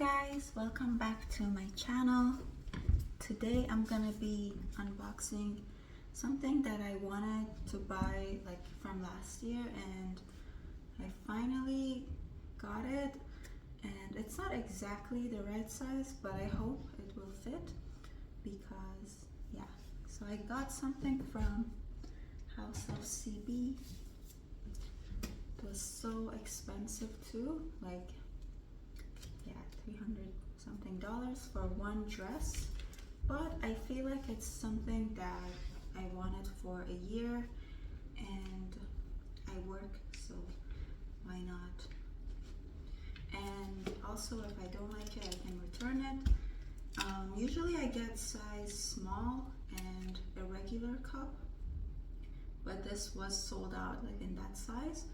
guys, welcome back to my channel. Today I'm gonna be unboxing something that I wanted to buy like from last year, and I finally got it. And it's not exactly the right size, but I hope it will fit because yeah. So I got something from House of CB. It was so expensive too, like yeah, $300 something for one dress, but I feel like it's something that I wanted for a year and I work, so why not? And also, if I don't like it, I can return it. Usually I get size small and a regular cup, but this was sold out like in that size.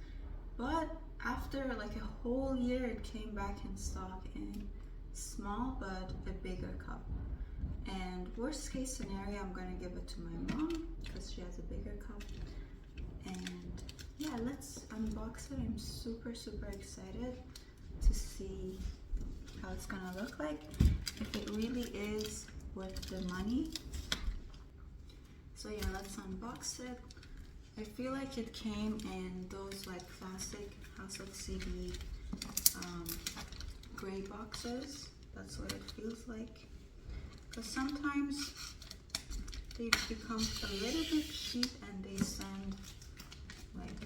But after like a whole year, it came back in stock in small but a bigger cup. And worst case scenario, I'm gonna give it to my mom because she has a bigger cup. And yeah, let's unbox it. I'm super excited to see how it's gonna look like, if it really is worth the money. So yeah, let's unbox it. I feel like it came in those like classic House of CB gray boxes. That's what it feels like. Because sometimes they become a little bit cheap and they send like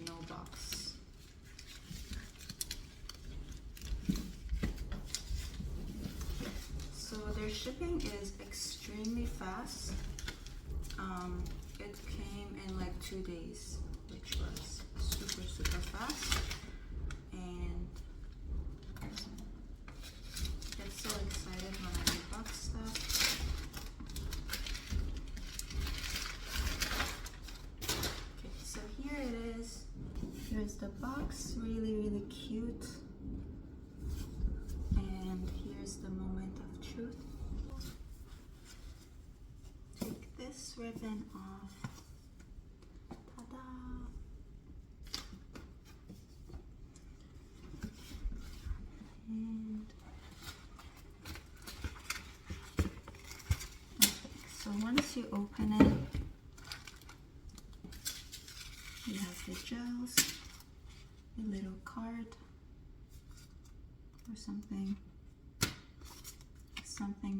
no box. So their shipping is extremely fast. It came in like 2 days, which was super fast, and get so excited when I unbox stuff. Okay, so here it is. Here's the box, really cute, and here's the moment of truth. Take this ribbon off. Ta-da! And okay, so once you open it, you have the gels, a little card or something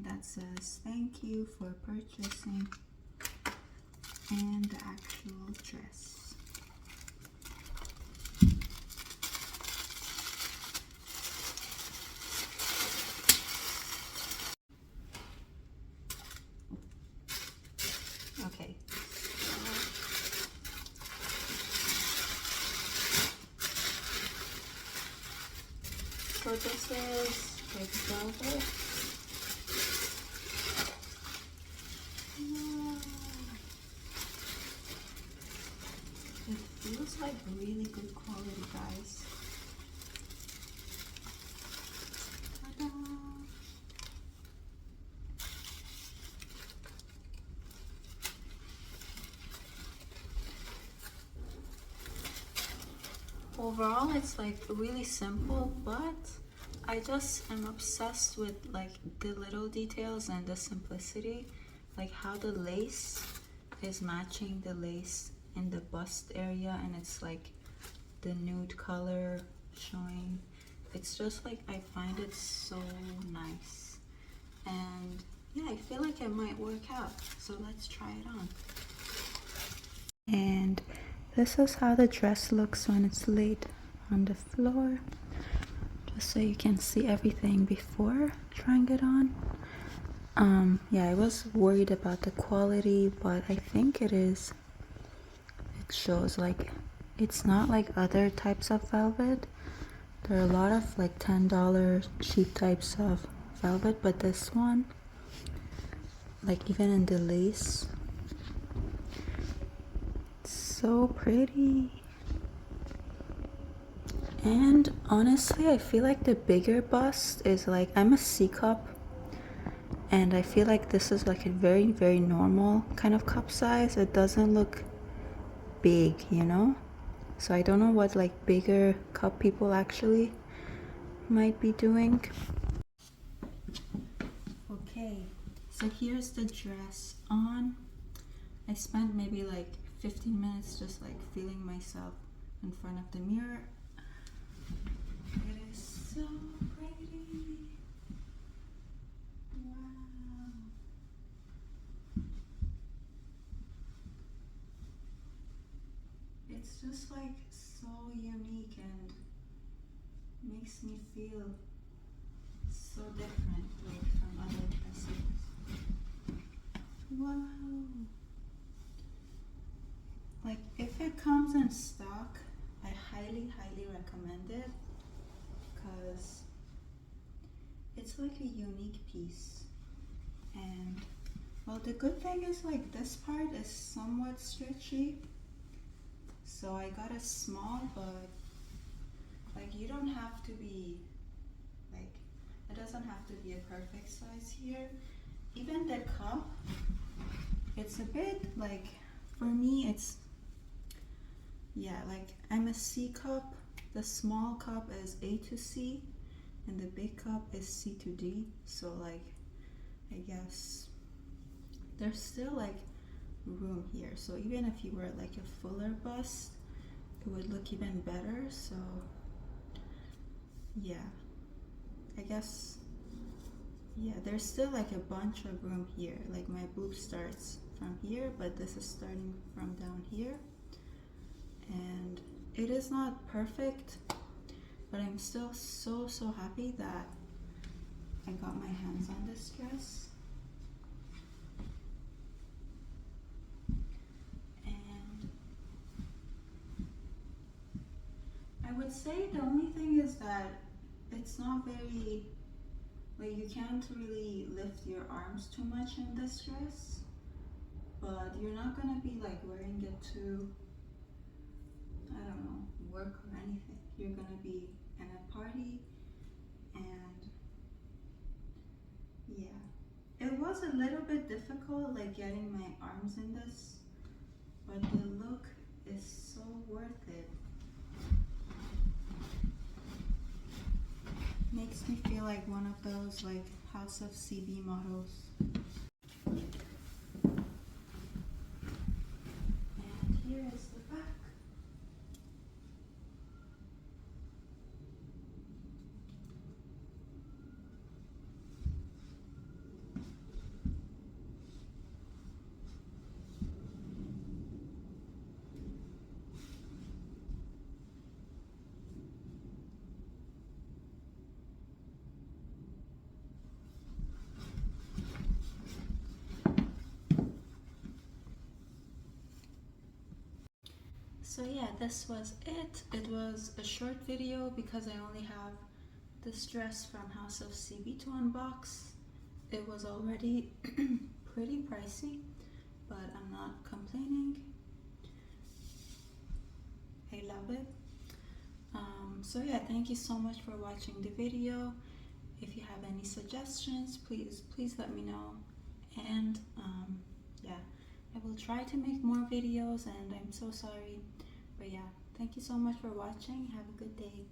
that says thank you for purchasing, and the actual dress. Okay. So this is like velvet. It feels like really good quality, guys. Ta-da! Overall, it's like really simple, but I just am obsessed with like the little details and the simplicity, like how the lace is matching the lace in the bust area, and it's like the nude color showing. It's just like, I find it so nice, and yeah, I feel like it might work out, so let's try it on. And this is how the dress looks when it's laid on the floor, just so you can see everything before trying it on. Yeah, I was worried about the quality, but I think it shows like it's not like other types of velvet. There are a lot of like $10 cheap types of velvet, but this one, like even in the lace, it's so pretty. And honestly, I feel like the bigger bust is like, I'm a C cup, and I feel like this is like a very normal kind of cup size. It doesn't look big, you know? So I don't know what like bigger cup people actually might be doing. Okay, so here's the dress on. I spent maybe like 15 minutes just like feeling myself in front of the mirror. It is so pretty. Wow. It's just like so unique and makes me feel so different like from other dresses. Wow. Like if it comes in stock, I highly recommend it because it's like a unique piece. And well, the good thing is like this part is somewhat stretchy, so I got a small, but like you don't have to be like, it doesn't have to be a perfect size here. Even the cup, it's a bit like, for me it's, yeah, like I'm a C cup. The small cup is A to C and the big cup is C to D, so like I guess there's still like room here, so even if you were like a fuller bust it would look even better. So yeah, I guess, yeah, there's still like a bunch of room here. Like my boob starts from here, but this is starting from down here, and it is not perfect, but I'm still so happy that I got my hands on this dress. And I would say the only thing is that it's not very, like you can't really lift your arms too much in this dress, but you're not gonna be like wearing it to, I don't know, work or anything. You're gonna be in a party, and yeah. It was a little bit difficult like getting my arms in this, but the look is so worth it. Makes me feel like one of those like House of CB models. And here is the back. So yeah, this was it. It was a short video because I only have this dress from House of CB to unbox. It was already pretty pricey, but I'm not complaining. I love it. So yeah, thank you so much for watching the video. If you have any suggestions, please let me know. And yeah, I will try to make more videos, and I'm so sorry. But yeah, thank you so much for watching. Have a good day.